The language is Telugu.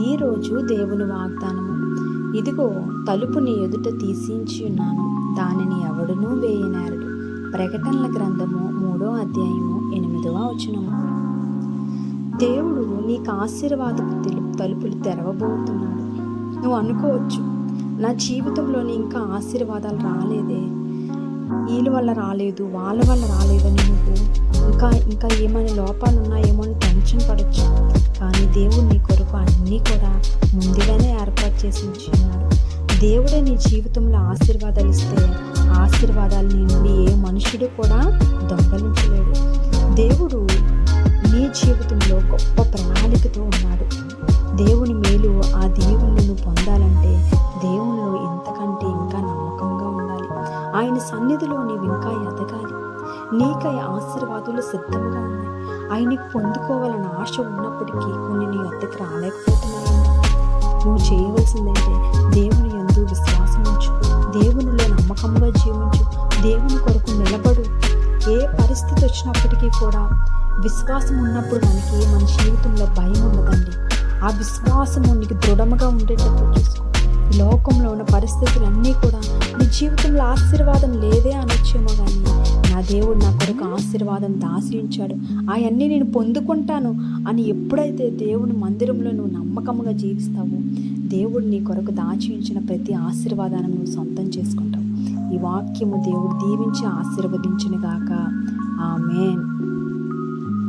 ఈరోజు దేవుని వాగ్దానము. ఇదిగో, తలుపు నీ ఎదుట తీసించి ఉన్నాను, దానిని ఎవడునూ వేయనేరడు. ప్రకటనల గ్రంథము 3వ అధ్యాయము 8వ వచనము. దేవుడు నీకు ఆశీర్వాదపు తలుపులు తెరవబోతున్నాడు. నువ్వు అనుకోవచ్చు, నా జీవితంలోని ఇంకా ఆశీర్వాదాలు రాలేదే, వీళ్ళ వల్ల రాలేదు, వాళ్ళ వల్ల రాలేదని నువ్వు ఇంకా ఏమైనా లోపాలు ఉన్నాయేమో అని టెన్షన్ పడవచ్చు. కానీ దేవుడు నీ కొరకు అన్నీ కూడా ముందుగానే ఏర్పాటు చేసి ఉంచున్నాడు. దేవుడే నీ జీవితంలో ఆశీర్వాదాలు ఇస్తే ఆశీర్వాదాలు నీ నుండి ఏ మనుషుడు కూడా దొంగలించలేడు. దేవుడు నీ జీవితంలో గొప్ప ప్రణాళికతో ఉన్నాడు. దేవుని మేలు, ఆ దేవుణ్ణి నువ్వు పొందాలంటే దేవునిలో ఇంతకంటే ఇంకా నమ్మకంగా ఉండాలి. ఆయన సన్నిధిలో నీవు ఇంకా ఎదగాలి. నీకై ఆశీర్వాదాలు సిద్ధంగా ఉన్నాయి. ఆయనకు పొందుకోవాలని ఆశ ఉన్నప్పటికీ కొన్ని నీ వద్దకు రాలేకపోతున్నాయండి. నువ్వు చేయవలసిందంటే దేవుని యందు విశ్వాసం ఉంచు, దేవునిలో నమ్మకంగా జీవించు, దేవుని కొరకు నిలబడు. ఏ పరిస్థితి వచ్చినప్పటికీ కూడా విశ్వాసం ఉన్నప్పుడు మన జీవితంలో భయం ఉండదండి. ఆ విశ్వాసము నీకు దృఢముగా ఉండేటప్పుడు చూసుకో. లోకంలో ఉన్న పరిస్థితులన్నీ కూడా నీ జీవితంలో ఆశీర్వాదం లేదే అనొచ్చేమో, కానీ నా దేవుడు నా కొరకు ఆశీర్వాదం దాచించాడు, అవన్నీ నేను పొందుకుంటాను అని ఎప్పుడైతే దేవుని మందిరంలో నువ్వు నమ్మకంగా జీవిస్తావో, దేవుడు నీ కొరకు దాచించిన ప్రతి ఆశీర్వాదాన్ని నువ్వు సొంతం చేసుకుంటావు. ఈ వాక్యము దేవుడు దీవించి ఆశీర్వదించును గాక. ఆమేన్.